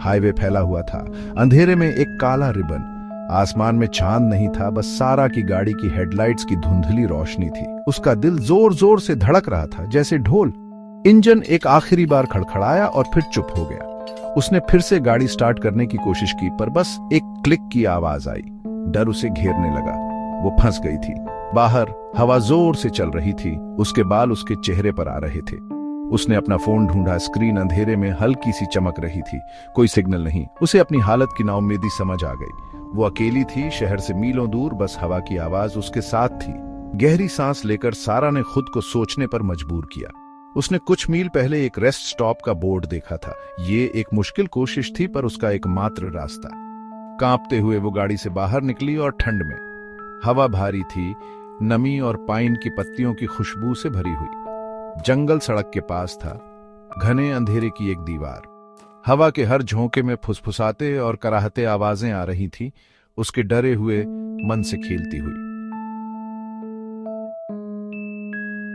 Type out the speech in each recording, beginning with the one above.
Highway फैला हुआ था, अंधेरे में एक काला रिबन। आसमान में चांद नहीं था, बस सारा की गाड़ी की हेडलाइट्स की धुंधली रोशनी थी। उसका दिल जोर जोर से धड़क रहा था, जैसे ढोल। इंजन एक आखिरी बार खड़खड़ाया और फिर चुप हो गया। उसने फिर से गाड़ी स्टार्ट करने की कोशिश की, पर बस एक क्लिक की आवाज आई। डर उसे घेरने लगा। वो फंस गई थी। बाहर हवा जोर से चल रही थी, उसके बाल उसके चेहरे पर आ रहे थे। उसने अपना फोन ढूंढा, स्क्रीन अंधेरे में हल्की सी चमक रही थी, कोई सिग्नल नहीं। उसे अपनी हालत की नाउम्मीदी समझ आ गई। वो अकेली थी, शहर से मीलों दूर, बस हवा की आवाज उसके साथ थी। गहरी सांस लेकर सारा ने खुद को सोचने पर मजबूर किया। उसने कुछ मील पहले एक रेस्ट स्टॉप का बोर्ड देखा था। ये एक मुश्किल कोशिश थी, पर उसका एकमात्र रास्ता। कांपते हुए वो गाड़ी से बाहर निकली और ठंड में, हवा भारी थी, नमी और पाइन की पत्तियों की खुशबू से भरी हुई। जंगल सड़क के पास था, घने अंधेरे की एक दीवार। हवा के हर झोंके में फुसफुसाते और कराहते आवाजें आ रही थीं, उसके डरे हुए मन से खेलती हुई।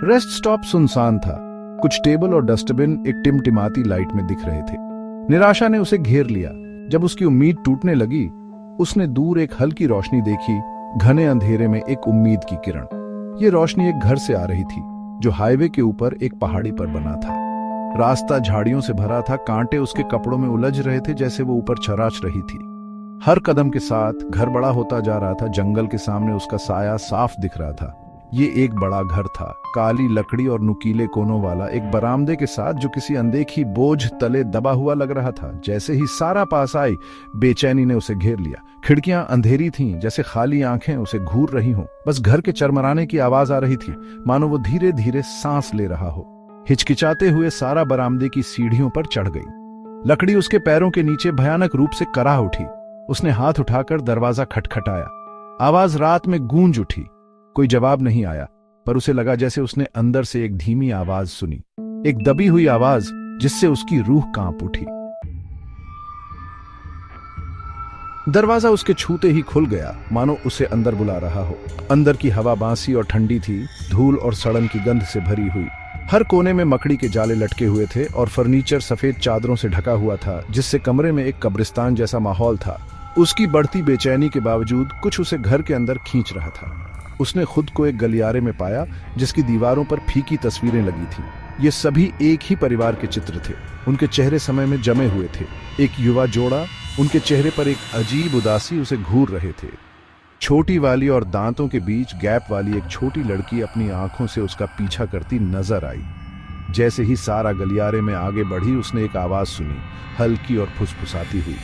रेस्ट स्टॉप सुनसान था। कुछ टेबल और डस्टबिन एक टिमटिमाती लाइट में दिख रहे थे। निराशा ने उसे घेर लिया। जब उसकी उम्मीद टूटने लगी, उसने दूर एक हल्की रोशनी देखी, घने अंधेरे में एक उम्मीद की किरण। ये रोशनी एक घर से आ रही थी, जो हाईवे के ऊपर एक पहाड़ी पर बना था। रास्ता झाड़ियों से भरा था, कांटे उसके कपड़ों में उलझ रहे थे, जैसे वो ऊपर चराच रही थी। हर कदम के साथ घर बड़ा होता जा रहा था। जंगल के सामने उसका साया साफ दिख रहा था। ये एक बड़ा घर था, काली लकड़ी और नुकीले कोनों वाला, एक बरामदे के साथ जो किसी अनदेखी बोझ तले दबा हुआ लग रहा था। जैसे ही सारा पास आई, बेचैनी ने उसे घेर लिया। खिड़कियां अंधेरी थीं, जैसे खाली आंखें उसे घूर रही हों। बस घर के चरमराने की आवाज आ रही थी, मानो वो धीरे धीरे सांस ले रहा हो। हिचकिचाते हुए सारा बरामदे की सीढ़ियों पर चढ़ गई। लकड़ी उसके पैरों के नीचे भयानक रूप से कराह उठी। उसने हाथ उठाकर दरवाजा खटखटाया। आवाज रात में गूंज उठी। कोई जवाब नहीं आया, पर उसे लगा जैसे उसने अंदर से एक धीमी आवाज सुनी, एक दबी हुई आवाज जिससे उसकी रूह कांप उठी। दरवाजा उसके छूते ही खुल गया, मानो उसे अंदर बुला रहा हो। अंदर की हवा बांसी और ठंडी थी, धूल और सड़न की गंध से भरी हुई। हर कोने में मकड़ी के जाले लटके हुए थे और फर्नीचर सफेद चादरों से ढका हुआ था, जिससे कमरे में एक कब्रिस्तान जैसा माहौल था। उसकी बढ़ती बेचैनी के बावजूद कुछ उसे घर के अंदर खींच रहा था। उसने खुद को एक गलियारे में पाया, जिसकी दीवारों पर फीकी तस्वीरें लगी थीं। ये सभी एक ही परिवार के चित्र थे। उनके चेहरे समय में जमे हुए थे। एक युवा जोड़ा, उनके चेहरे पर एक अजीब उदासी उसे घूर रहे थे। छोटी वाली और दांतों के बीच गैप वाली एक छोटी लड़की अपनी आंखों से उसका पीछा करती नजर आई। जैसे ही सारा गलियारे में आगे बढ़ी, उसने एक आवाज सुनी, हल्की और फुसफुसाती हुई।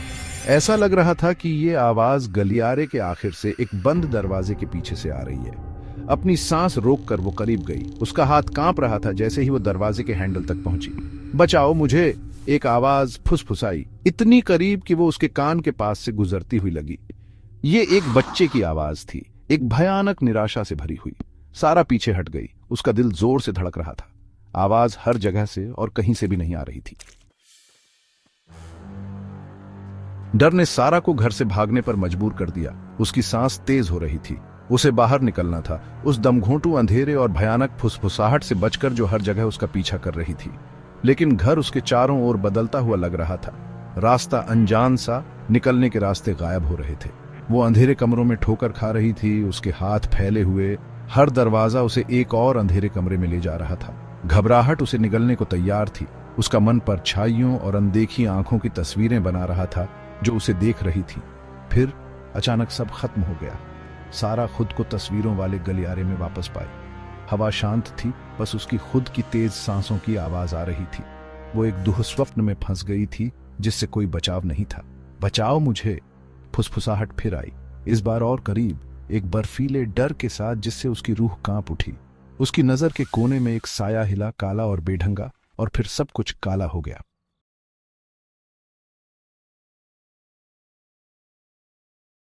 ऐसा लग रहा था कि ये आवाज गलियारे के आखिर से एक बंद दरवाजे के पीछे से आ रही है। अपनी सांस रोककर वो करीब गई। उसका हाथ कांप रहा था जैसे ही वो दरवाजे के हैंडल तक पहुंची। बचाओ मुझे, एक आवाज फुसफुसाई, इतनी करीब कि वो उसके कान के पास से गुजरती हुई लगी। ये एक बच्चे की आवाज थी, एक भयानक निराशा से भरी हुई। सारा पीछे हट गई। उसका दिल जोर से धड़क रहा था। आवाज हर जगह से और कहीं से भी नहीं आ रही थी। डर ने सारा को घर से भागने पर मजबूर कर दिया। उसकी सांस तेज हो रही थी। उसे बाहर निकलना था, उस दमघोंटू अंधेरे और भयानक फुसफुसाहट से बचकर जो हर जगह उसका पीछा कर रही थी। लेकिन घर उसके चारों ओर बदलता हुआ लग रहा था। रास्ता अनजान सा, निकलने के रास्ते गायब हो रहे थे। वो अंधेरे कमरों में ठोकर खा रही थी, उसके हाथ फैले हुए। हर दरवाजा उसे एक और अंधेरे कमरे में ले जा रहा था। घबराहट उसे निगलने को तैयार थी। उसका मन परछाइयों और अनदेखी आंखों की तस्वीरें बना रहा था जो उसे देख रही थी। फिर अचानक सब खत्म हो गया। सारा खुद को तस्वीरों वाले गलियारे में वापस पाई। हवा शांत थी, बस उसकी खुद की तेज सांसों की आवाज आ रही थी। वो एक दुःस्वप्न में फंस गई थी जिससे कोई बचाव नहीं था। बचाओ मुझे, फुसफुसाहट फिर आई, इस बार और करीब, एक बर्फीले डर के साथ जिससे उसकी रूह कांप उठी। उसकी नजर के कोने में एक साया हिला, काला और बेढंगा, और फिर सब कुछ काला हो गया।